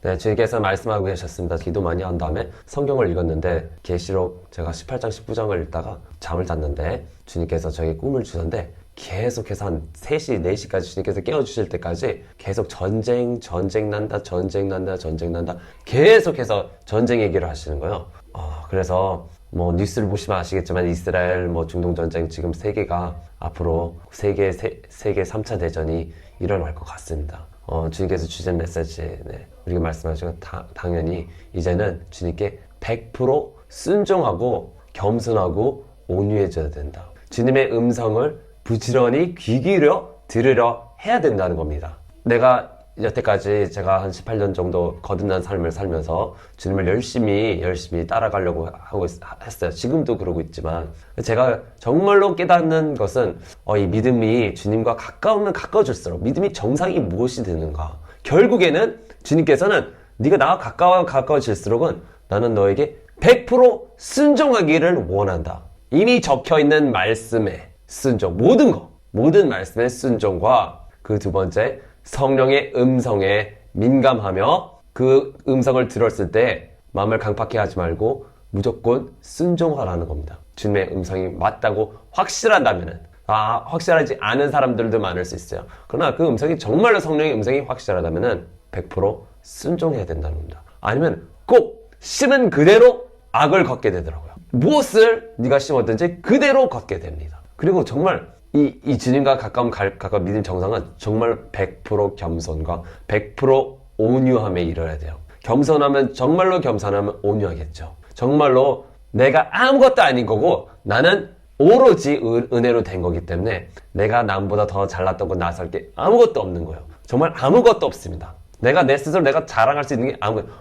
네, 주님께서 말씀하고 계셨습니다. 기도 많이 한 다음에 성경을 읽었는데 계시록 제가 18장, 19장을 읽다가 잠을 잤는데 주님께서 저에게 꿈을 주셨는데 계속해서 한 3시, 4시까지 주님께서 깨워주실 때까지 계속 전쟁 난다, 전쟁 난다, 전쟁 난다. 계속해서 전쟁 얘기를 하시는 거예요. 그래서 뭐 뉴스를 보시면 아시겠지만 이스라엘 뭐 중동 전쟁 지금 세계가 앞으로 세계 3차 대전이 일어날 것 같습니다. 주님께서 주신 메시지, 네, 우리가 말씀하시고 당연히 이제는 주님께 100% 순종하고 겸손하고 온유해져야 된다. 주님의 음성을 부지런히 귀 기울여 들으려 해야 된다는 겁니다. 내가 여태까지 제가 한 18년 정도 거듭난 삶을 살면서 주님을 열심히 따라가려고 하고 했어요. 지금도 그러고 있지만 제가 정말로 깨닫는 것은 이 믿음이 주님과 가까우면 가까워질수록 믿음이 정상이 무엇이 되는가. 결국에는 주님께서는 네가 나와 가까워질수록은 나는 너에게 100% 순종하기를 원한다. 이미 적혀있는 말씀에 순종, 모든 말씀의 순종과 그 두 번째 성령의 음성에 민감하며 그 음성을 들었을 때 마음을 강팍해 하지 말고 무조건 순종하라는 겁니다. 주님의 음성이 맞다고 확실하다면은 확실하지 않은 사람들도 많을 수 있어요. 그러나 그 음성이 정말로 성령의 음성이 확실하다면은 100% 순종해야 된다는 겁니다. 아니면 꼭 심은 그대로 악을 걷게 되더라고요. 무엇을 네가 심었든지 그대로 걷게 됩니다. 그리고 정말 이 주님과 가까운 믿음 정상은 정말 100% 겸손과 100% 온유함에 이르러야 돼요. 겸손하면 정말로 겸손하면 온유하겠죠. 정말로 내가 아무것도 아닌 거고 나는 오로지 은혜로 된 거기 때문에 내가 남보다 더 잘났다고 나설 게 아무것도 없는 거예요. 정말 아무것도 없습니다. 내 스스로 내가 자랑할 수 있는 게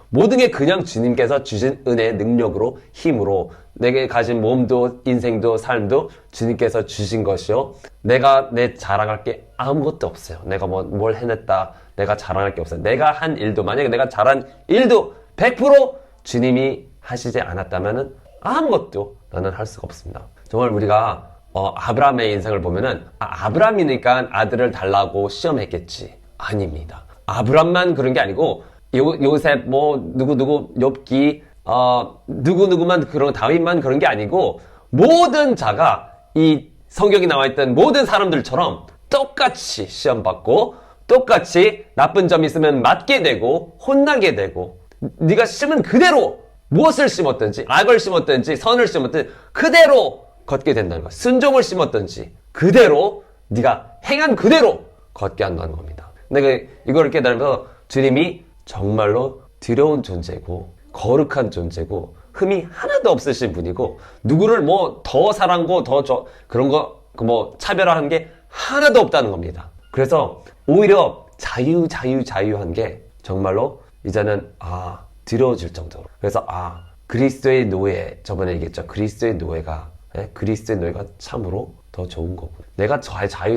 모든 게 그냥 주님께서 주신 은혜의 능력으로, 힘으로, 내게 가진 몸도, 인생도, 삶도 주님께서 주신 것이요. 내가 자랑할 게 아무것도 없어요. 내가 뭘 해냈다. 내가 자랑할 게 없어요. 내가 한 일도, 만약에 내가 잘한 일도 100% 주님이 하시지 않았다면은 아무것도 나는 할 수가 없습니다. 정말 우리가, 아브라함의 인생을 보면은, 아브라함이니까 아들을 달라고 시험했겠지. 아닙니다. 아브람만 그런 게 아니고 요셉 누구 욥기 누구만 그런 다윗만 그런 게 아니고 모든 자가 이 성경에 나와 있던 모든 사람들처럼 똑같이 시험 받고 똑같이 나쁜 점이 있으면 맞게 되고 혼나게 되고 네가 심은 그대로 무엇을 심었든지 악을 심었든지 선을 심었든지 그대로 걷게 된다는 거야. 순종을 심었든지 그대로 네가 행한 그대로 걷게 한다는 겁니다. 근데 이걸 깨달으면서 주님이 정말로 두려운 존재고 거룩한 존재고 흠이 하나도 없으신 분이고 누구를 더 사랑고 그런 거 차별화한 게 하나도 없다는 겁니다. 그래서 오히려 자유한 게 정말로 이제는 두려워질 정도로. 그래서 그리스도의 노예, 저번에 얘기했죠. 그리스도의 노예가 참으로 더 좋은 거고. 내가 자유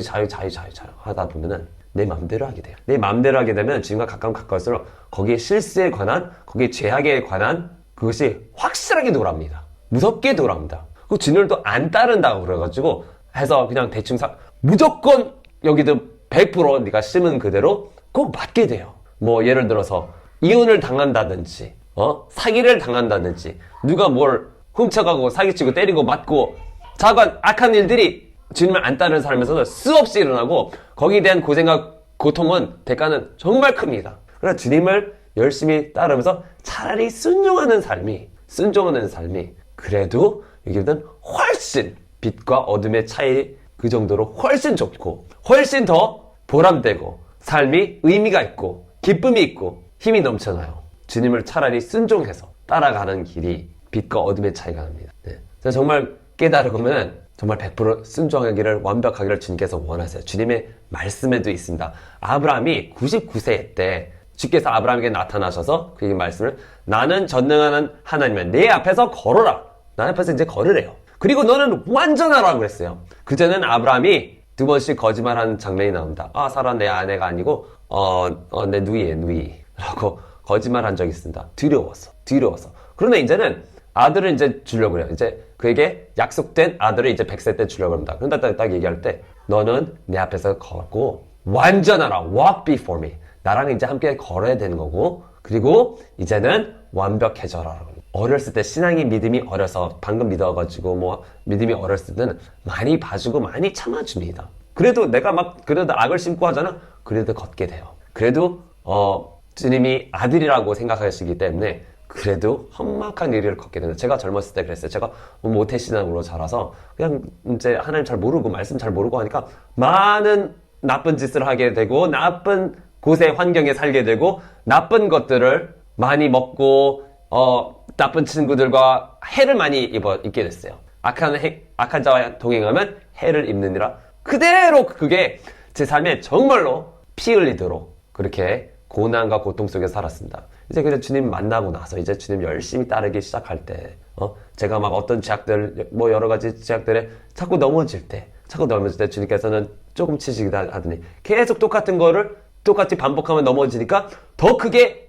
하다 보면은 내 맘대로 하게 돼요. 내 맘대로 하게 되면 주님과 가까울수록 거기에 실수에 관한, 거기에 죄악에 관한 그것이 확실하게 돌아옵니다. 무섭게 돌아옵니다. 그 주님을 또 안 따른다고 그래가지고 해서 그냥 대충 무조건 여기도 100% 네가 심은 그대로 꼭 맞게 돼요. 예를 들어서 이혼을 당한다든지 사기를 당한다든지 누가 뭘 훔쳐가고 사기치고 때리고 맞고 자관 악한 일들이 주님을 안 따르는 사람에서는 수없이 일어나고 거기에 대한 고생과 고통은 대가는 정말 큽니다. 그래서 주님을 열심히 따르면서 차라리 순종하는 삶이 그래도 여기보다는 훨씬 빛과 어둠의 차이 그 정도로 훨씬 좋고 훨씬 더 보람되고 삶이 의미가 있고 기쁨이 있고 힘이 넘쳐나요. 주님을 차라리 순종해서 따라가는 길이 빛과 어둠의 차이가 납니다. 네. 정말 깨달으면 정말 100% 순종하기를 완벽하기를 주님께서 원하세요. 주님의 말씀에도 있습니다. 아브라함이 99세 때 주께서 아브라함에게 나타나셔서 그에게 말씀을 나는 전능하는 하나님이야. 내 앞에서 걸어라. 나 앞에서 이제 걸으래요. 그리고 너는 완전하라고 그랬어요. 그전에는 아브라함이 2번씩 거짓말하는 장면이 나옵니다. 사라 내 아내가 아니고 내 누이 라고 거짓말한 적이 있습니다. 두려워서. 그러나 이제는 아들을 이제 주려고 그래요. 이제 그에게 약속된 아들을 이제 100세 때 주려고 합니다. 그런데 딱 얘기할 때 너는 내 앞에서 걷고 완전하라. Walk before me. 나랑 이제 함께 걸어야 되는 거고 그리고 이제는 완벽해져라. 어렸을 때 신앙이 믿음이 어려서 방금 믿어가지고 뭐 믿음이 어렸을 때는 많이 봐주고 많이 참아줍니다. 그래도 내가 막 그래도 악을 심고 하잖아. 그래도 걷게 돼요. 그래도 주님이 아들이라고 생각하시기 때문에 그래도 험악한 일을 걷게 된다. 제가 젊었을 때 그랬어요. 제가 모태신앙으로 자라서 그냥 이제 하나님 잘 모르고 말씀 잘 모르고 하니까 많은 나쁜 짓을 하게 되고 나쁜 곳의 환경에 살게 되고 나쁜 것들을 많이 먹고 나쁜 친구들과 해를 많이 입게 됐어요. 악한 자와 동행하면 해를 입느니라. 그대로 그게 제 삶에 정말로 피 흘리도록 그렇게 고난과 고통 속에 살았습니다. 이제 그냥 주님 만나고 나서 이제 주님 열심히 따르기 시작할 때, 제가 막 어떤 제약들, 뭐 여러 가지 제약들에 자꾸 넘어질 때 주님께서는 조금 치시기도 하더니 계속 똑같은 거를 똑같이 반복하면 넘어지니까 더 크게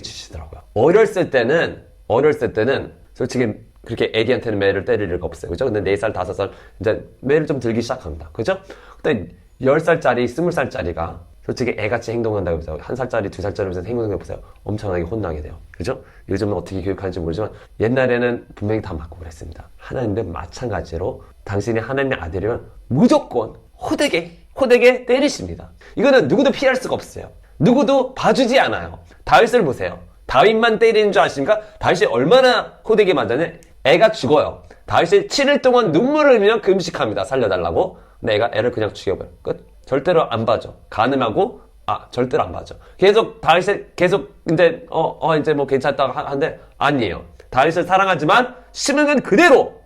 치시더라고요. 어렸을 때는 솔직히 그렇게 애기한테는 매를 때릴 리가 없어요. 그죠? 근데 4살, 5살, 이제 매를 좀 들기 시작합니다. 그죠? 근데 10살짜리, 20살짜리가 솔직히 애같이 행동한다고 해보세요. 1살짜리, 2살짜리 행동해보세요. 엄청나게 혼나게 돼요. 그죠? 요즘은 어떻게 교육하는지 모르지만 옛날에는 분명히 다 맞고 그랬습니다. 하나님도 마찬가지로 당신이 하나님의 아들이면 무조건 호되게 때리십니다. 이거는 누구도 피할 수가 없어요. 누구도 봐주지 않아요. 다윗을 보세요. 다윗만 때리는 줄 아십니까? 다윗이 얼마나 호되게 맞았냐? 애가 죽어요. 다윗이 7일 동안 눈물을 흘리며 금식합니다. 살려달라고. 근데 애가 애를 그냥 죽여버려. 끝. 절대로 안 봐줘. 가늠하고 절대로 안 봐줘. 다윗을 이제 뭐 괜찮다고 하는데 아니에요. 다윗을 사랑하지만 심은 그대로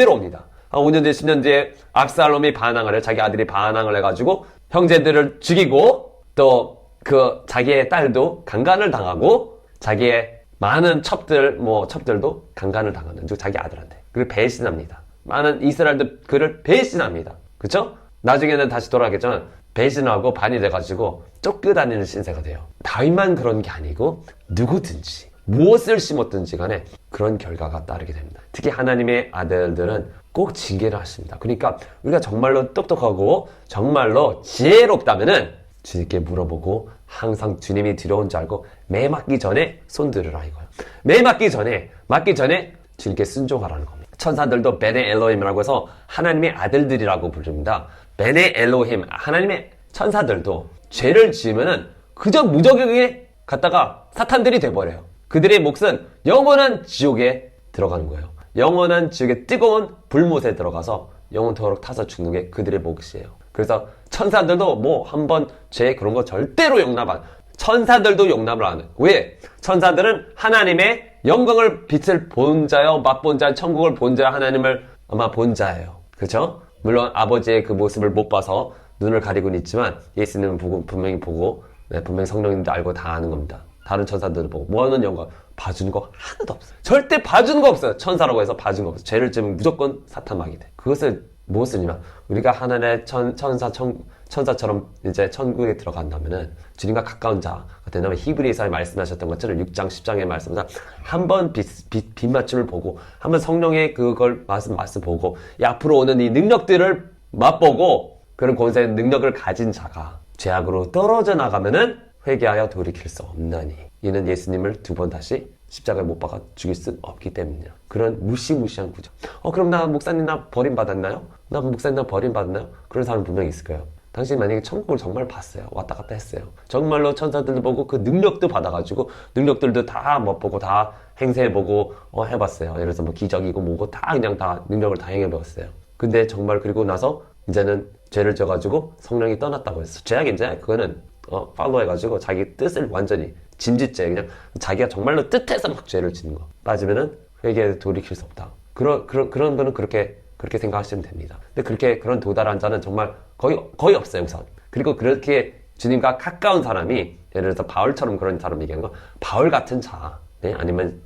옵니다. 5년 뒤에 10년 뒤에 압살롬이 반항을 해요. 자기 아들이 반항을 해가지고 형제들을 죽이고 또 그 자기의 딸도 강간을 당하고 자기의 많은 첩들도 강간을 당하는 즉 자기 아들한테 그를 배신합니다. 많은 이스라엘도 그를 배신합니다. 그쵸? 나중에는 다시 돌아가겠지만 배신하고 반이 돼가지고 쫓겨다니는 신세가 돼요. 다윗만 그런 게 아니고 누구든지 무엇을 심었든지 간에 그런 결과가 따르게 됩니다. 특히 하나님의 아들들은 꼭 징계를 하십니다. 그러니까 우리가 정말로 똑똑하고 정말로 지혜롭다면은 주님께 물어보고 항상 주님이 두려운 줄 알고 매 맞기 전에 손들으라 이거예요. 매 맞기 전에 주님께 순종하라는 겁니다. 천사들도 베네 엘로힘이라고 해서 하나님의 아들들이라고 부릅니다. 베네 엘로힘 하나님의 천사들도 죄를 지으면은 그저 무적에게 갔다가 사탄들이 돼버려요. 그들의 몫은 영원한 지옥에 들어가는 거예요. 영원한 지옥의 뜨거운 불못에 들어가서 영원토록 타서 죽는 게 그들의 몫이에요. 그래서 천사들도 뭐 한번 죄 그런 거 절대로 천사들도 용납을 안 해요. 왜? 천사들은 하나님의 영광을 빛을 본 자요, 맛본 자, 천국을 본 자, 하나님을 아마 본 자예요. 그렇죠? 물론 아버지의 그 모습을 못 봐서 눈을 가리고는 있지만 예수님은 분명히 보고 분명히 성령님도 알고 다 아는 겁니다. 다른 천사들을 보고 뭐하는 영광 봐주는 거 하나도 없어요. 절대 봐주는 거 없어요. 천사라고 해서 봐주는 거 없어요. 죄를 지으면 무조건 사탄막이 돼. 그것을 무엇이냐? 우리가 하나님의 천사처럼 이제 천국에 들어간다면은 주님과 가까운 자가 된다면 히브리서에 말씀하셨던 것처럼 6장 10장에 말씀하신 한번 빛맞춤을 보고 한번 성령의 그걸 말씀 보고 앞으로 오는 이 능력들을 맛보고 그런 권세의 능력을 가진 자가 죄악으로 떨어져 나가면은 회개하여 돌이킬 수 없나니 이는 예수님을 두 번 다시 십자가에 못 박아 죽일 수 없기 때문이야. 그런 무시무시한 구조. 그럼 나 목사님 나 버림받았나요? 그런 사람 분명히 있을 거예요. 당신이 만약에 천국을 정말 봤어요. 왔다 갔다 했어요. 정말로 천사들도 보고 그 능력도 받아가지고 능력들도 다 맛보고 다 행세해보고 해봤어요. 예를 들어서 뭐 기적이고 뭐고 다 그냥 다 능력을 다 행해봤어요. 근데 정말 그리고 나서 이제는 죄를 져가지고 성령이 떠났다고 했어. 죄악이 이제 그거는 팔로우 해가지고 자기 뜻을 완전히 진짓죄 그냥 자기가 정말로 뜻해서 막 죄를 짓는 거 빠지면은 회개에 돌이킬 수 없다. 그런 분은 그렇게 생각하시면 됩니다. 근데 그런 도달한 자는 정말 거의 없어요, 우선. 그리고 그렇게 주님과 가까운 사람이 예를 들어서 바울처럼 그런 사람 얘기하는 거 바울 같은 자, 네? 아니면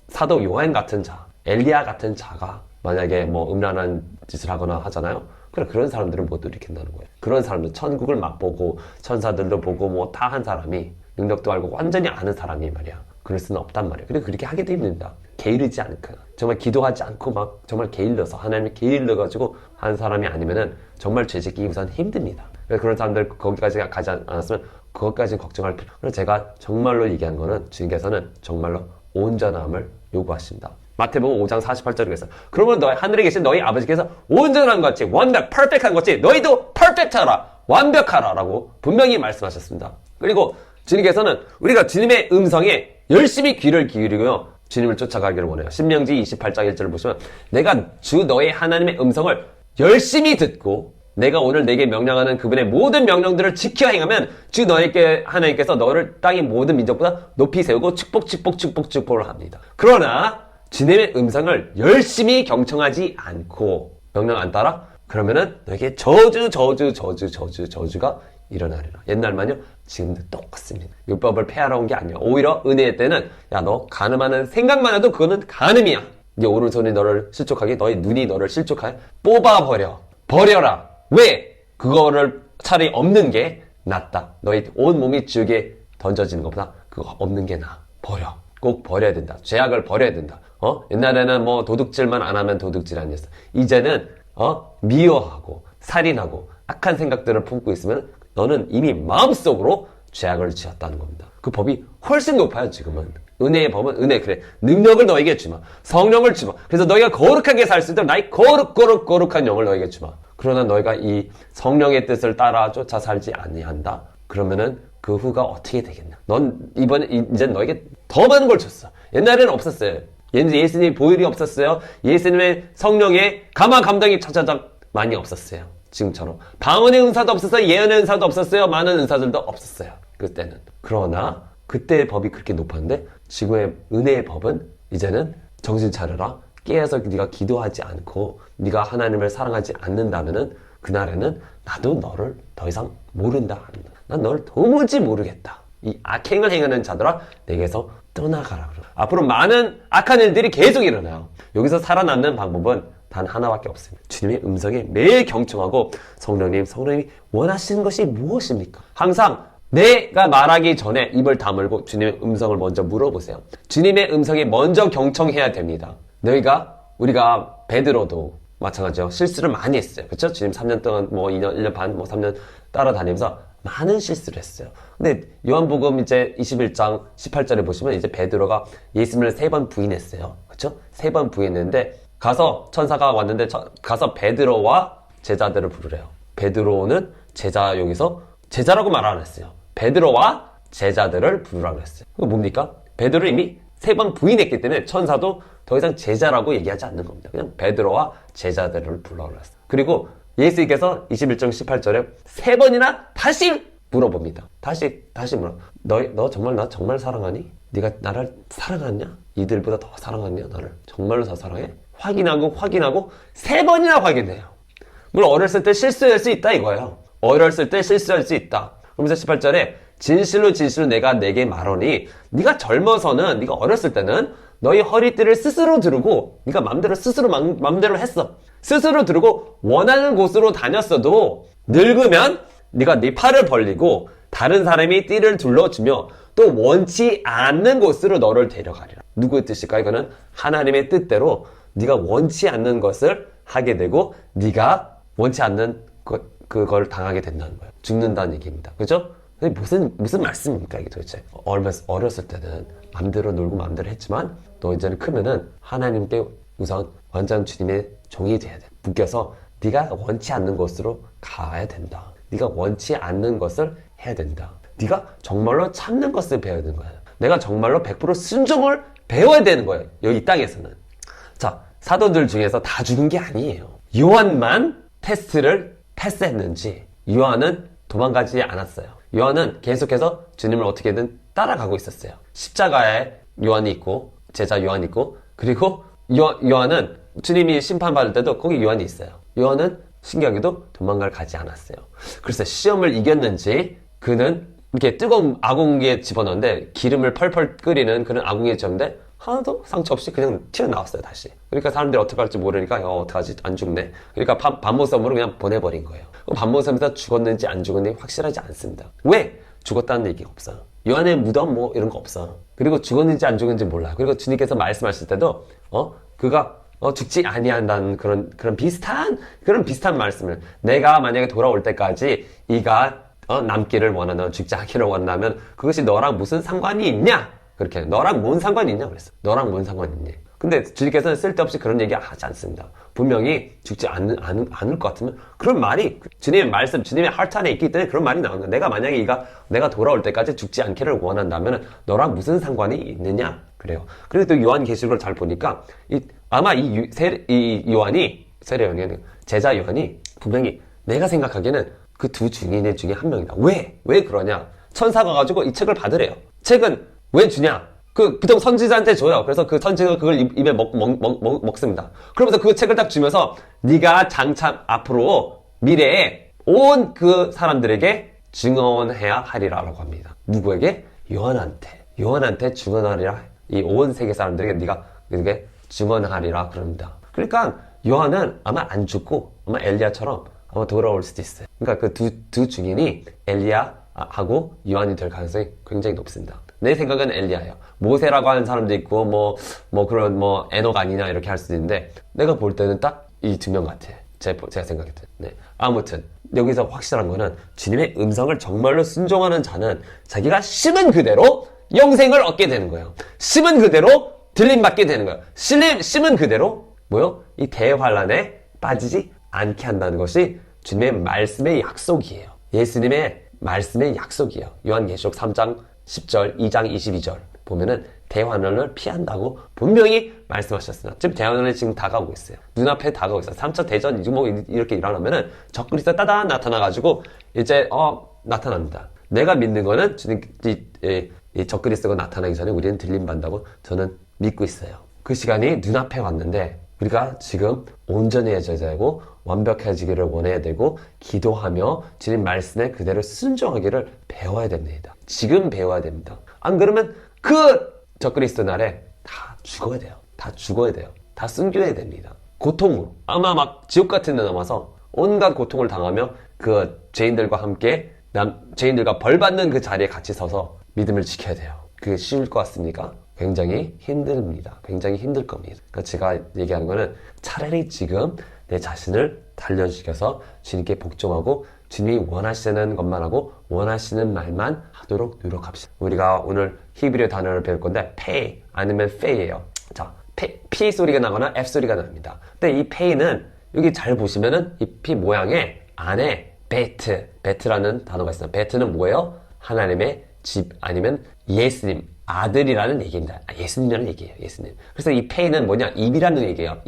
사도 요한 같은 자, 엘리야 같은 자가 만약에 뭐 음란한 짓을 하거나 하잖아요. 그런 사람들은 못 돌이킨다는 거예요. 그런 사람들 천국을 맛보고 천사들도 보고 뭐 다 한 사람이 능력도 알고 완전히 아는 사람이 말이야. 그럴 수는 없단 말이에요. 그리고 그렇게 하기도 힘들다. 게으르지 않고 정말 기도하지 않고 막 정말 게을러서 하나님이 게을러가지고 하는 사람이 아니면은 정말 죄 짓기 우선 힘듭니다. 그래서 그런 사람들 거기까지 가지 않았으면 그것까지 걱정할 필요. 그래서 제가 정말로 얘기한 거는 주님께서는 정말로 온전함을 요구하십니다. 마태복음 5장 48절에 있어요. 그러면 너희 하늘에 계신 너희 아버지께서 온전한 것 같이 퍼펙트한 것 같이 너희도 퍼펙트하라, 완벽하라 라고 분명히 말씀하셨습니다. 그리고 주님께서는 우리가 주님의 음성에 열심히 귀를 기울이고요, 주님을 쫓아가기를 원해요. 신명기 28장 1절을 보시면 내가 주 너의 하나님의 음성을 열심히 듣고 내가 오늘 내게 명령하는 그분의 모든 명령들을 지켜 행하면 주 너에게 하나님께서 너를 땅의 모든 민족보다 높이 세우고 축복을 합니다. 그러나 주님의 음성을 열심히 경청하지 않고 명령 안 따라? 그러면은 너에게 저주가 일어나리라. 옛날만요, 지금도 똑같습니다. 율법을 폐하러 온 게 아니야. 오히려 은혜의 때는 야, 너 간음하는 생각만 해도 그거는 간음이야. 네 오른손이 너를 실족하게, 너의 눈이 너를 실족하게 버려라. 왜? 그거를 차라리 없는 게 낫다. 너의 온 몸이 지옥에 던져지는 것보다 그거 없는 게 나아. 꼭 버려야 된다. 죄악을 버려야 된다. 옛날에는 뭐 도둑질만 안 하면 도둑질 아니었어. 이제는 미워하고 살인하고 악한 생각들을 품고 있으면 너는 이미 마음속으로 죄악을 지었다는 겁니다. 그 법이 훨씬 높아요. 지금은 은혜의 법은 그래, 능력을 너에게 주마, 성령을 주마. 그래서 너희가 거룩하게 살 수 있도록 나의 거룩한 영을 너에게 주마. 그러나 너희가 이 성령의 뜻을 따라 쫓아 살지 아니한다. 그러면은 그 후가 어떻게 되겠냐? 넌 이제 너에게 더 많은 걸 줬어. 옛날에는 없었어요. 예수님의 보혈이 없었어요. 예수님의 성령의 감당이 차차작 많이 없었어요. 지금처럼 방언의 은사도 없었어요. 예언의 은사도 없었어요. 많은 은사들도 없었어요. 그때는. 그러나 그때의 법이 그렇게 높았는데 지금의 은혜의 법은 이제는 정신 차려라. 깨어서 네가 기도하지 않고 네가 하나님을 사랑하지 않는다면은 그날에는 나도 너를 더 이상 모른다. 난 너를 도무지 모르겠다. 이 악행을 행하는 자들아 내게서 떠나가라. 앞으로 많은 악한 일들이 계속 일어나요. 여기서 살아남는 방법은 단 하나밖에 없습니다. 주님의 음성에 매일 경청하고 성령님이 원하시는 것이 무엇입니까? 항상 내가 말하기 전에 입을 다물고 주님의 음성을 먼저 물어보세요. 주님의 음성에 먼저 경청해야 됩니다. 우리가 베드로도 마찬가지죠. 실수를 많이 했어요. 그렇죠? 주님 3년 동안 2년, 1년 반, 3년 따라다니면서 많은 실수를 했어요. 근데 요한복음 이제 21장 18절에 보시면 이제 베드로가 예수님을 3번 부인했어요. 그렇죠? 3번 부인했는데 가서 천사가 왔는데 가서 베드로와 제자들을 부르래요. 베드로는 여기서 제자라고 말 안 했어요. 베드로와 제자들을 부르라고 했어요. 그거 뭡니까? 베드로를 이미 3번 부인했기 때문에 천사도 더 이상 제자라고 얘기하지 않는 겁니다. 그냥 베드로와 제자들을 불러라 했어요. 그리고 예수님께서 21장 18절에 3번이나 다시 물어봅니다. 다시 물어. 너 정말 나 정말 사랑하니? 네가 나를 사랑하냐? 이들보다 더 사랑하냐? 나를 정말로 더 사랑해? 확인하고 3번이나 확인해요. 물론 어렸을 때 실수할 수 있다 이거예요. 어렸을 때 실수할 수 있다. 그러면서 18절에 진실로 내가 내게 말하니 네가 젊어서는, 네가 어렸을 때는 너희 허리띠를 스스로 두르고 네가 맘대로 했어. 스스로 두르고 원하는 곳으로 다녔어도 늙으면 네가 네 팔을 벌리고 다른 사람이 띠를 둘러주며 또 원치 않는 곳으로 너를 데려가리라. 누구의 뜻일까? 이거는 하나님의 뜻대로 네가 원치 않는 것을 하게 되고 네가 원치 않는 그걸 당하게 된다는 거예요. 죽는다는 얘기입니다. 그죠? 무슨 말씀입니까 이게 도대체? 어렸을 때는 맘대로 놀고 맘대로 했지만 너 이제는 크면은 하나님께 우선 완전 주님의 종이 돼야 돼. 묶여서 네가 원치 않는 곳으로 가야 된다. 네가 원치 않는 것을 해야 된다. 네가 정말로 참는 것을 배워야 되는 거야. 내가 정말로 100% 순종을 배워야 되는 거예요. 여기 이 땅에서는. 자, 사도들 중에서 다 죽은 게 아니에요. 요한만 테스트를 패스했는지 요한은 도망가지 않았어요. 요한은 계속해서 주님을 어떻게든 따라가고 있었어요. 십자가에 요한이 있고 제자 요한이 있고 그리고 요한은 주님이 심판받을 때도 거기 요한이 있어요. 요한은 신기하게도 도망갈 가지 않았어요. 그래서 시험을 이겼는지 그는 이렇게 뜨거운 아궁이에 집어넣는데 기름을 펄펄 끓이는 그런 아궁이에 집었는데 하나도 상처 없이 그냥 튀어나왔어요 다시. 그러니까 사람들이 어떻게 할지 모르니까 어떡하지 안 죽네. 그러니까 반모섬으로 그냥 보내버린 거예요. 반모섬에서 죽었는지 안 죽었는지 확실하지 않습니다. 왜? 죽었다는 얘기가 없어요. 요한의 무덤 이런 거 없어. 그리고 죽었는지 안 죽었는지 몰라. 그리고 주님께서 말씀하실 때도 그가 죽지 아니한다는 그런 비슷한 말씀을 내가 만약에 돌아올 때까지 이가 남기를 원한다면, 죽지 않기를 원한다면 그것이 너랑 무슨 상관이 있냐? 그렇게 너랑 뭔 상관이 있냐 그랬어. 너랑 뭔 상관이 있냐? 근데 주님께서는 쓸데없이 그런 얘기 하지 않습니다. 분명히 죽지 않을 것 같으면 그런 말이 주님의 말씀, 주님의 하트 안에 있기 때문에 그런 말이 나오는 거야. 내가 만약에 내가 돌아올 때까지 죽지 않기를 원한다면 너랑 무슨 상관이 있느냐? 그래요. 그리고 또 요한계시록을 잘 보니까 아마 이 요한이 세례 요한이 제자 요한이 분명히 내가 생각하기에는 그 두 증인 중에 한 명이다. 왜 그러냐? 천사가 가지고 이 책을 받으래요. 책은 왜 주냐? 보통 선지자한테 줘요. 그래서 그 선지자가 그걸 입에 먹습니다. 그러면서 그 책을 딱 주면서 네가 장차 앞으로 미래에 온 그 사람들에게 증언해야 하리라라고 합니다. 누구에게? 요한한테 증언하리라. 이 온 세계 사람들에게 네가 이렇게 증언하리라 그럽니다. 그러니까 요한은 아마 안 죽고 아마 엘리야처럼 아마 돌아올 수도 있어요. 그러니까 그 두 증인이 엘리야하고 요한이 될 가능성이 굉장히 높습니다. 내 생각은 엘리야예요. 모세라고 하는 사람도 있고 그런 에녹 아니냐 이렇게 할 수도 있는데 내가 볼 때는 딱 이 두 명 같아. 제가 생각할 때. 네. 아무튼 여기서 확실한 거는 주님의 음성을 정말로 순종하는 자는 자기가 심은 그대로 영생을 얻게 되는 거예요. 심은 그대로 들림받게 되는 거예요. 심은 그대로 이 대환란에 빠지지 않게 한다는 것이 주님의 말씀의 약속이에요. 예수님의 말씀의 약속이에요. 요한계시록 3장 10절, 2장 22절 보면은 대환란을 피한다고 분명히 말씀하셨습니다. 지금 대환란이 지금 다가오고 있어요. 눈앞에 다가오고 있어요. 3차 대전 이렇게 일어나면은 적그리스도가 따다 나타나가지고 이제 나타납니다. 내가 믿는 거는 주님 이 적그리스도가 나타나기 전에 우리는 들림받는다고 저는 믿고 있어요. 그 시간이 눈앞에 왔는데 우리가 지금 온전해져야 되고 완벽해지기를 원해야 되고 기도하며 주님 말씀에 그대로 순종하기를 배워야 됩니다. 지금 배워야 됩니다. 안 그러면 그 적그리스도 날에 다 죽어야 돼요. 다 순교해야 됩니다. 고통으로 아마 막 지옥 같은 데 남아서 온갖 고통을 당하며 그 죄인들과 함께 죄인들과 벌 받는 그 자리에 같이 서서 믿음을 지켜야 돼요. 그게 쉬울 것 같습니까? 굉장히 힘듭니다. 굉장히 힘들 겁니다. 그러니까 제가 얘기하는 거는 차라리 지금 내 자신을 단련시켜서 주님께 복종하고 주님이 원하시는 것만 하고 원하시는 말만 하도록 노력합시다. 우리가 오늘 히브리어 단어를 배울 건데 pay 아니면 fay예요. 자, P 소리가 나거나 F 소리가 납니다. 근데 이 pay는 여기 잘 보시면은 이 P 모양에 안에 베트라는 단어가 있어요. 베트는 뭐예요? 하나님의 집 아니면 예수님 아들이라는 얘기입니다. 예수님이라는 얘기예요. 예수님. 그래서 이 페이는 뭐냐? 입이라는 얘기예요.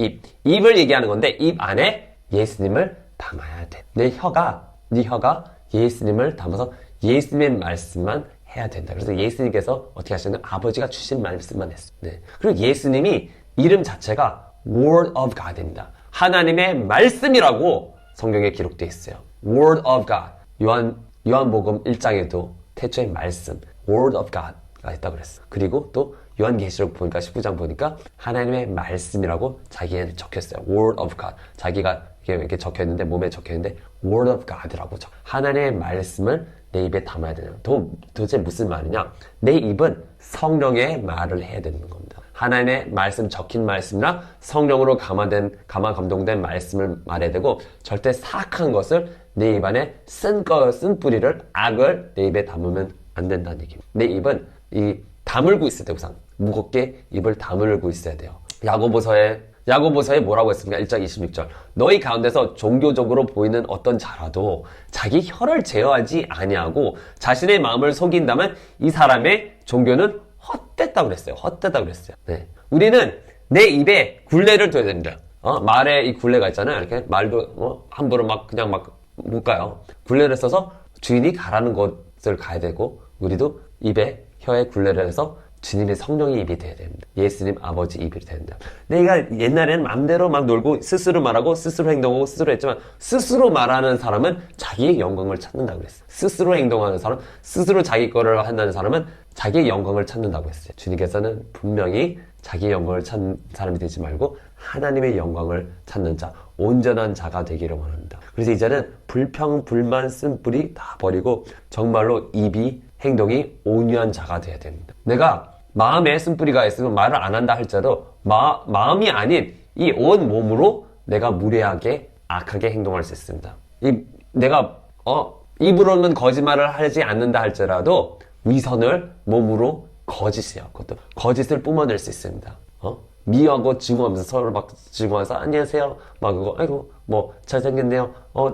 입을 얘기하는 건데 입 안에 예수님을 담아야 돼. 네 혀가 예수님을 담아서 예수님의 말씀만 해야 된다. 그래서 예수님께서 어떻게 하시냐면 아버지가 주신 말씀만 했어요. 네. 그리고 예수님이 이름 자체가 Word of God입니다. 하나님의 말씀이라고 성경에 기록되어 있어요. Word of God. 요한복음 1장에도 태초의 말씀, Word of God가 있다고 그랬어. 그리고 또 요한계시록 보니까 19장 보니까 하나님의 말씀이라고 자기에는 적혔어요. Word of God. 자기가 이렇게 적혀있는데 몸에 적혀있는데 Word of God라고 하나님의 말씀을 내 입에 담아야 되는 도대체 무슨 말이냐? 내 입은 성령의 말을 해야 되는 겁니다. 하나님의 말씀 적힌 말씀이나 성령으로 감동된 말씀을 말해야 되고 절대 사악한 것을 내 입 안에 쓴 뿌리를 악을 내 입에 담으면 안 된다는 얘기입니다. 내 입은 다물고 있어야 돼요. 우선 무겁게 입을 다물고 있어야 돼요. 야고보서에 뭐라고 했습니까? 1장 26절. 너희 가운데서 종교적으로 보이는 어떤 자라도 자기 혀를 제어하지 아니하고 자신의 마음을 속인다면 이 사람의 종교는 헛됐다고 그랬어요. 네. 우리는 내 입에 굴레를 둬야 됩니다. 말에 이 굴레가 있잖아요. 이렇게 말도 함부로 그냥 못 가요. 굴레를 써서 주인이 가라는 곳을 가야 되고 우리도 입에 혀에 굴레를 해서 주님의 성령의 입이 돼야 됩니다. 예수님 아버지 입이 돼야 된다. 내가 옛날에는 마음대로 놀고 스스로 말하고 스스로 행동하고 스스로 했지만 스스로 말하는 사람은 자기의 영광을 찾는다고 그랬어요. 스스로 행동하는 사람, 스스로 자기 거를 한다는 사람은 자기의 영광을 찾는다고 했어요. 주님께서는 분명히 자기의 영광을 찾는 사람이 되지 말고 하나님의 영광을 찾는 자, 온전한 자가 되기를 원합니다. 그래서 이제는 불평, 불만, 쓴뿌리 다 버리고 정말로 입이 행동이 온유한 자가 돼야 됩니다. 내가 마음에 쓴뿌리가 있으면 말을 안 한다 할지라도 마음이 아닌 이 온 몸으로 내가 무례하게 악하게 행동할 수 있습니다. 내가 입으로는 거짓말을 하지 않는다 할지라도 위선을 몸으로 거짓이에요. 그것도 거짓을 뿜어낼 수 있습니다. 미워하고 증오하면서 서로 막 증오해서 안녕하세요. 막 그거 아이고 뭐 잘생겼네요.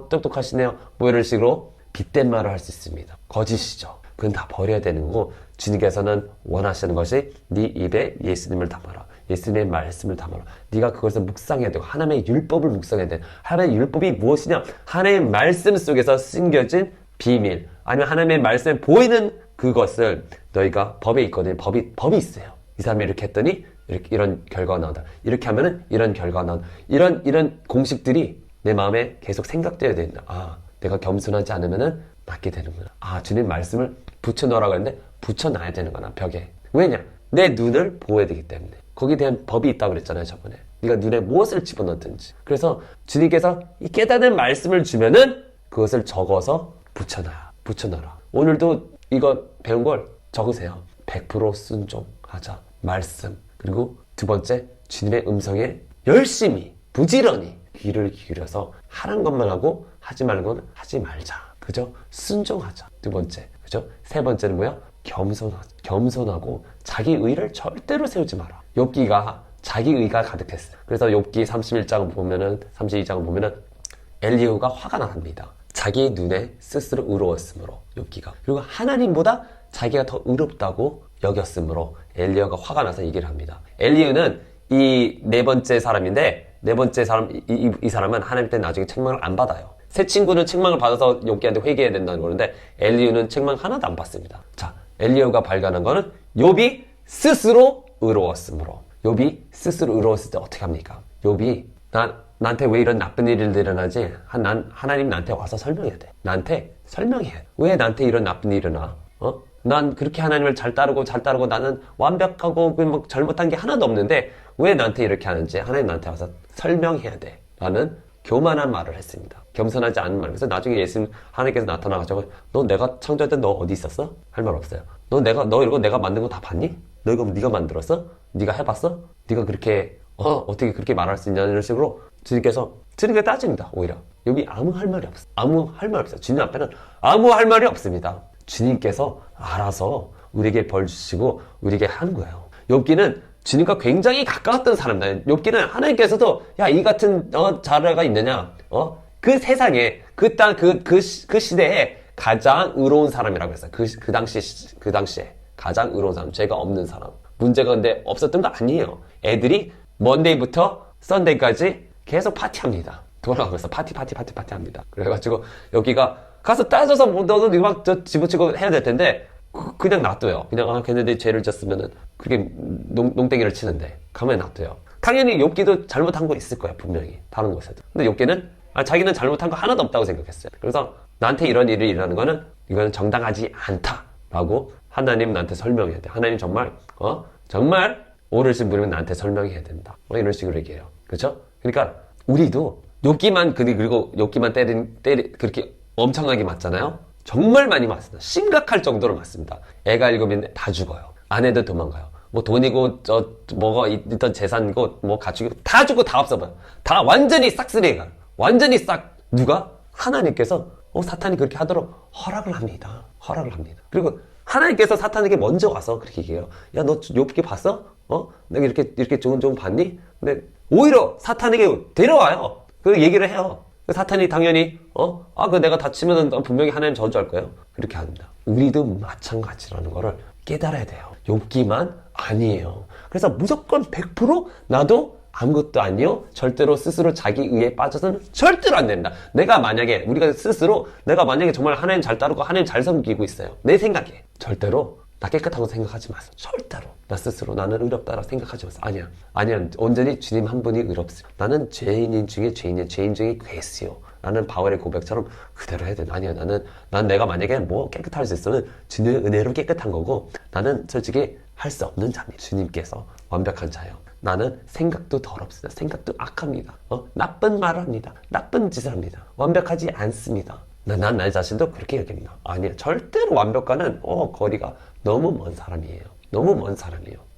똑똑하시네요. 뭐 이런 식으로 빗댄 말을 할 수 있습니다. 거짓이죠. 그건 다 버려야 되는 거고 주님께서는 원하시는 것이 네 입에 예수님을 담아라. 예수님의 말씀을 담아라. 네가 그것을 묵상해야 되고 하나님의 율법을 묵상해야 돼. 하나님의 율법이 무엇이냐? 하나님의 말씀 속에서 숨겨진 비밀 아니면 하나님의 말씀에 보이는 그것을 너희가 법에 있거든요. 법이 있어요. 이 사람이 이렇게 했더니 이런 결과가 나온다. 이렇게 하면은 이런 결과가 나온다. 이런 공식들이 내 마음에 계속 생각되어야 된다. 아, 내가 겸손하지 않으면은 맞게 되는구나. 아, 주님 말씀을 붙여넣으라고 했는데 붙여놔야 되는구나, 벽에. 왜냐? 내 눈을 보호해야 되기 때문에. 거기에 대한 법이 있다고 그랬잖아요, 저번에. 네가 눈에 무엇을 집어넣든지. 그래서 주님께서 이 깨닫는 말씀을 주면은 그것을 적어서 붙여놔라. 오늘도 이거 배운 걸 적으세요. 100% 순종하자. 말씀. 그리고 두 번째, 주님의 음성에 열심히, 부지런히 귀를 기울여서 하라는 것만 하고 하지 말는 건 하지 말자. 그죠? 순종하자. 두 번째. 그죠? 세 번째는 뭐야? 겸손하고 자기 의를 절대로 세우지 마라. 욥기가 자기 의가 가득했어요. 그래서 욥기 32장 보면은 엘리후가 화가 납니다. 자기 눈에 스스로 의로웠으므로 욥기가. 그리고 하나님보다 자기가 더 의롭다고 여겼으므로 엘리후가 화가 나서 얘기를 합니다. 엘리후는 이 네 번째 사람인데 네 번째 사람 이 사람은 하나님한테 나중에 책망을 안 받아요. 새 친구는 책망을 받아서 욥기한테 회개해야 된다는 거는데 엘리후는 책망 하나도 안 받습니다. 자, 엘리후가 발견한 거는 욥이 스스로 의로웠으므로. 욥이 스스로 의로웠을 때 어떻게 합니까? 욥이 나한테 왜 이런 나쁜 일이 일어나지? 하나님 나한테 와서 설명해야 돼. 나한테 설명해. 왜 나한테 이런 나쁜 일이 일어나? 난 그렇게 하나님을 잘 따르고 나는 완벽하고 뭐 잘못한 게 하나도 없는데 왜 나한테 이렇게 하는지 하나님 나한테 와서 설명해야 돼. 라는 교만한 말을 했습니다. 겸손하지 않은 말. 그래서 나중에 예수님 하나님께서 나타나가지고 너 내가 창조할 때 너 어디 있었어? 할 말 없어요. 너 이거 내가 만든 거 다 봤니? 너 이거 네가 만들었어? 네가 해봤어? 네가 그렇게 어떻게 그렇게 말할 수 있냐 이런 식으로 주님께서 따집니다. 오히려 여기 아무 할 말이 없어. 아무 할 말 없어요. 주님 앞에는 아무 할 말이 없습니다. 주님께서 알아서 우리에게 벌 주시고 우리에게 하는 거예요. 욥기는 주님과 굉장히 가까웠던 사람이다. 욥기는 하나님께서도 야, 이 같은 자라가 있느냐? 그 세상에 그 시대에 가장 의로운 사람이라고 했어요. 그 당시에 가장 의로운 사람, 죄가 없는 사람. 문제가 근데 없었던 거 아니에요. 애들이 먼데이부터 썬데이까지 계속 파티합니다. 돌아가면서 파티합니다. 그래가지고 여기가 가서 따져서 뭐 너도 이거 막 집어치고 해야 될 텐데 그냥 놔둬요. 그냥 걔네들이 죄를 졌으면은 그게 농땡이를 치는데 가만히 놔둬요. 당연히 욥기도 잘못한 거 있을 거야, 분명히 다른 곳에도. 근데 욥기는 자기는 잘못한 거 하나도 없다고 생각했어요. 그래서 나한테 이런 일이 일어나는 거는 이거는 정당하지 않다라고 하나님 나한테 설명해야 돼. 하나님 정말 오르신 분이면 나한테 설명해야 된다. 이런 식으로 얘기해요. 그렇죠? 그러니까 우리도 욥기만 그리고 욥기만 그렇게 엄청나게 맞잖아요. 정말 많이 맞습니다. 심각할 정도로 맞습니다. 애가 7인데 다 죽어요. 아내도 도망가요. 뭐 돈이고 뭐가 있던 재산이고 뭐 가축이고 다 죽고 다 없어버려. 다 완전히 싹쓸이가. 완전히 싹. 누가? 하나님께서 사탄이 그렇게 하도록 허락을 합니다. 그리고 하나님께서 사탄에게 먼저 와서 그렇게 얘기해요. 야, 너 욥기 봤어? 내가 이렇게 좋은 봤니? 근데 오히려 사탄에게 데려와요. 그 얘기를 해요. 사탄이 당연히 그 내가 다치면은 분명히 하나님 저주할 거예요. 그렇게 합니다. 우리도 마찬가지라는 거를 깨달아야 돼요. 욥기만 아니에요. 그래서 무조건 100% 나도 아무것도 아니요. 절대로 스스로 자기 의에 빠져서는 절대로 안 된다. 우리가 만약에 정말 하나님 잘 따르고 하나님 잘 섬기고 있어요. 내 생각에 절대로 나 깨끗하고 생각하지 마세요. 절대로 나 스스로 나는 의롭다라고 생각하지 마세요. 아니야. 온전히 주님 한 분이 의롭습니다. 나는 죄인 중에 괴수요. 라는 바울의 고백처럼 그대로 해야 돼. 아니야. 난 내가 만약에 뭐 깨끗할 수 있으면 주님의 은혜로 깨끗한 거고 나는 솔직히 할 수 없는 자입니다. 주님께서 완벽한 자예요. 나는 생각도 더럽습니다. 생각도 악합니다. 나쁜 말을 합니다. 나쁜 짓을 합니다. 완벽하지 않습니다. 난 내 자신도 그렇게 여깁니다. 아니야. 절대로 완벽과는 거리가 너무 먼 사람이에요.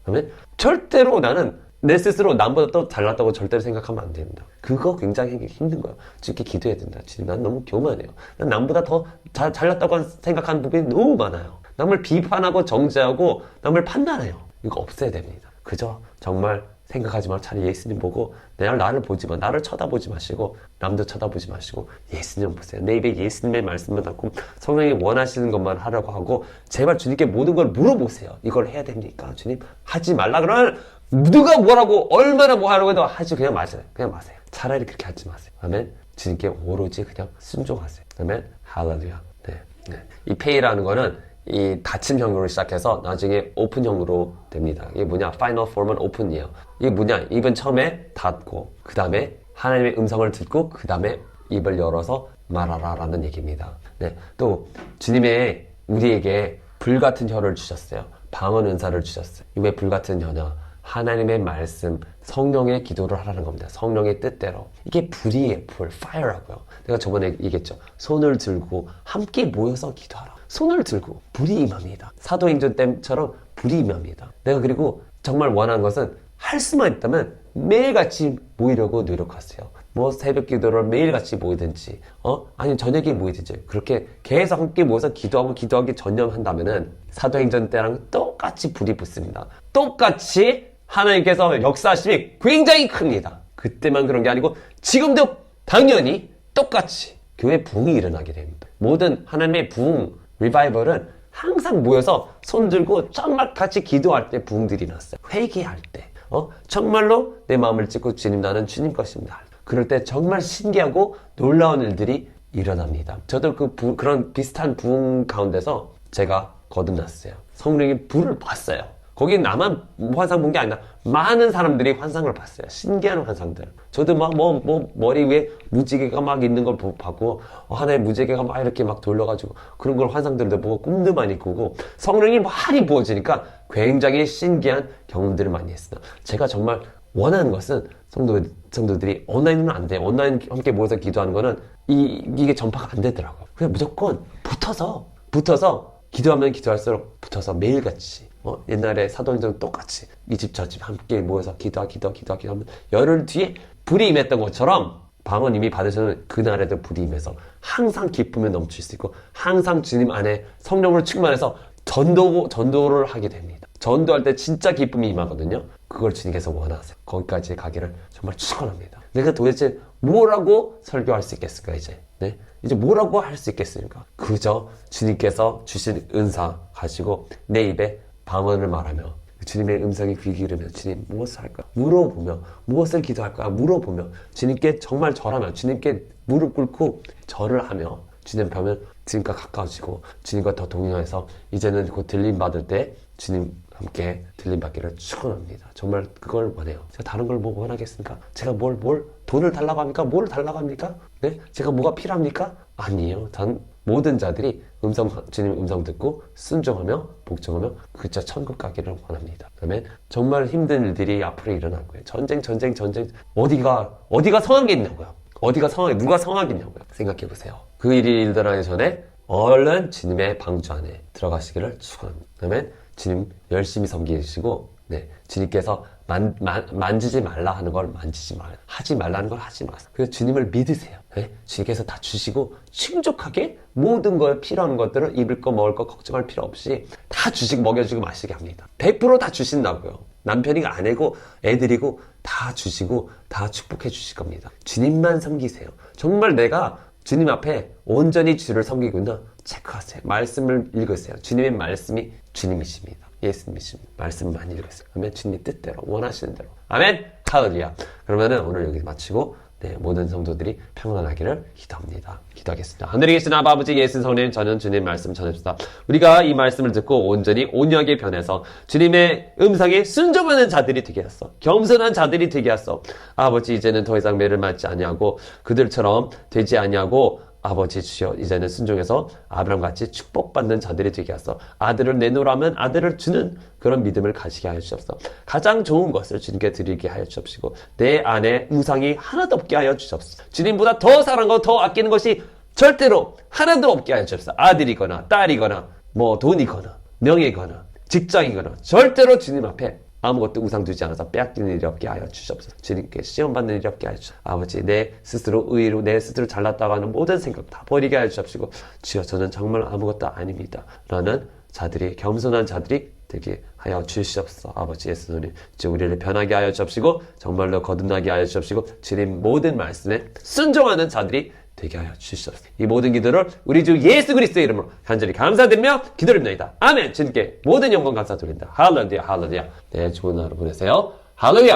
그러면 절대로 나는 내 스스로 남보다 또 잘났다고 절대로 생각하면 안 됩니다. 그거 굉장히 힘든 거예요. 주님께 기도해야 된다. 주님, 난 너무 교만해요. 난 남보다 더 잘났다고 생각하는 부분이 너무 많아요. 남을 비판하고 정죄하고 남을 판단해요. 이거 없애야 됩니다. 그저 정말 생각하지 말고 차라리 예수님 보고 나를 보지 마. 나를 쳐다보지 마시고 남도 쳐다보지 마시고 예수님 보세요. 내 입에 예수님의 말씀만 담고 성령이 원하시는 것만 하라고 하고 제발 주님께 모든 걸 물어보세요. 이걸 해야 됩니까? 주님 하지 말라 그러면 누가 뭐라고 얼마나 뭐 하라고 해도 하지 그냥 마세요. 그냥 마세요. 차라리 그렇게 하지 마세요. 아멘. 주님께 오로지 그냥 순종하세요. 아멘. 할렐루야. 네. 이 페이라는 거는 이 닫힘형으로 시작해서 나중에 오픈형으로 됩니다. 이게 뭐냐? 파이널 폼은 오픈이에요. 이게 뭐냐? 입은 처음에 닫고 그 다음에 하나님의 음성을 듣고 그 다음에 입을 열어서 말하라 라는 얘기입니다. 네. 또 주님의 우리에게 불같은 혀를 주셨어요. 방언 은사를 주셨어요. 왜 불같은 혀냐? 하나님의 말씀, 성령의 기도를 하라는 겁니다. 성령의 뜻대로. 이게 불이에요. 불, fire라고요. 내가 저번에 얘기했죠. 손을 들고 함께 모여서 기도하라. 손을 들고 불이 임합니다. 사도행전 때처럼 불이 임합니다. 내가 그리고 정말 원하는 것은 할 수만 있다면 매일같이 모이려고 노력하세요. 뭐 새벽 기도를 매일같이 모이든지 아니면 저녁에 모이든지 그렇게 계속 함께 모여서 기도하기 전념한다면은 사도행전 때랑 똑같이 불이 붙습니다. 똑같이 하나님께서 역사하심이 굉장히 큽니다. 그때만 그런 게 아니고 지금도 당연히 똑같이 교회 부흥이 일어나게 됩니다. 모든 하나님의 부흥 리바이벌은 항상 모여서 손 들고 정말 같이 기도할 때 부흥들이 났어요. 회개할 때 정말로 내 마음을 찢고 주님 나는 주님 것입니다. 그럴 때 정말 신기하고 놀라운 일들이 일어납니다. 저도 그런 비슷한 부흥 가운데서 제가 거듭났어요. 성령의 불을 봤어요. 거기 나만 환상 본 게 아니라 많은 사람들이 환상을 봤어요. 신기한 환상들. 저도 막 머리 위에 무지개가 막 있는 걸 봤고 하나의 무지개가 막 이렇게 막 돌려가지고 그런 걸 환상들도 보고 꿈도 많이 꾸고 성령이 많이 부어지니까 굉장히 신기한 경험들을 많이 했어요. 제가 정말 원하는 것은 성도들이 온라인은 안 돼요. 온라인 함께 모여서 기도하는 거는 이게 전파가 안 되더라고요. 그냥 무조건 붙어서 기도하면 기도할수록 붙어서 매일같이 옛날에 사도행전 똑같이 이 집 저 집 함께 모여서 기도하면 열흘 뒤에 불이 임했던 것처럼 방언 이미 받으시는 그날에도 불이 임해서 항상 기쁨에 넘칠 수 있고 항상 주님 안에 성령으로 충만해서 전도를 하게 됩니다. 전도할 때 진짜 기쁨이 임하거든요. 그걸 주님께서 원하세요. 거기까지 가기를 정말 축원합니다. 내가 도대체 뭐라고 설교할 수 있겠을까 이제? 네? 이제 뭐라고 할 수 있겠습니까? 그저 주님께서 주신 은사 가지고 내 입에 방언을 말하며 주님의 음성이 귀 기울이며 주님 무엇을 할까? 물어보며 무엇을 기도할까? 물어보며 주님께 정말 절하며 주님께 무릎 꿇고 절을 하며 주님 뵈면 주님과 가까워지고 주님과 더 동행해서 이제는 곧 들림 받을 때 주님 함께 들림 받기를 축원합니다. 정말 그걸 원해요. 제가 다른 걸 뭐 원하겠습니까? 제가 뭘 돈을 달라고 합니까? 뭐를 달라고 합니까? 네? 제가 뭐가 필요합니까? 아니에요. 단 모든 자들이 주님 음성 듣고 순종하며 복종하며 그저 천국 가기를 원합니다. 그러면 정말 힘든 일들이 앞으로 일어날 거예요. 전쟁 어디가 성한 게 있냐고요. 누가 성하겠냐고요. 생각해 보세요. 그 일이 일어나기 전에 얼른 주님의 방주 안에 들어가시기를 축원합니다. 그러면 주님 열심히 섬기시고 주님께서 만지지 말라 하는 걸 만지지 마세요. 하지 말라는 걸 하지 마세요. 그래서 주님을 믿으세요. 주님께서 다 주시고 충족하게 모든 걸 필요한 것들을 입을 거 먹을 거 걱정할 필요 없이 다 먹여주고 마시게 합니다. 100% 다 주신다고요. 남편이 아내고 애들이고 다 주시고 다 축복해 주실 겁니다. 주님만 섬기세요. 정말 내가 주님 앞에 온전히 주를 섬기고 있나 체크하세요. 말씀을 읽으세요. 주님의 말씀이 주님이십니다. 예수님이십니다. 말씀 많이 읽으세요. 그러면 주님 뜻대로 원하시는 대로. 아멘. 할렐루야. 그러면은 오늘 여기 마치고 모든 성도들이 평안하기를 기도합니다. 기도하겠습니다. 하늘에 계신 아버지 예수 성령 저는 주님 말씀 전합시다. 우리가 이 말씀을 듣고 온전히 온유하게 변해서 주님의 음성에 순종하는 자들이 되게 하소. 겸손한 자들이 되게 하소. 아버지 이제는 더 이상 매를 맞지 아니하고 그들처럼 되지 아니하고 아버지 주여 이제는 순종해서 아브라함같이 축복받는 자들이 되게 하소. 아들을 내놓으라면 아들을 주는 그런 믿음을 가지게 하여 주옵소서. 가장 좋은 것을 주님께 드리게 하여 주옵시고 내 안에 우상이 하나도 없게 하여 주옵소서. 주님보다 더 사랑하고 더 아끼는 것이 절대로 하나도 없게 하여 주옵소서. 아들이거나 딸이거나 뭐 돈이거나 명예거나 직장이거나 절대로 주님 앞에 아무것도 우상 두지 않아서 빼앗기는 일이 없게 하여 주시옵소서. 주님께 시험받는 일이 없게 하여 주시옵소서. 아버지, 내 스스로 의로 내 스스로 잘났다고 하는 모든 생각 다 버리게 하여 주옵시고, 주여 저는 정말 아무것도 아닙니다 라는 자들이, 겸손한 자들이 되게 하여 주시옵소서. 아버지 예수님, 이제 우리를 변하게 하여 주옵시고 정말로 거듭나게 하여 주옵시고 주님 모든 말씀에 순종하는 자들이 되게 하여 주시옵소서. 이 모든 기도를 우리 주 예수 그리스도의 이름으로 간절히 감사드리며 기도드립니다. 아멘. 주님께 모든 영광 감사드립니다. 할렐루야, 할렐루야. 네, 좋은 하루 보내세요. 할렐루야.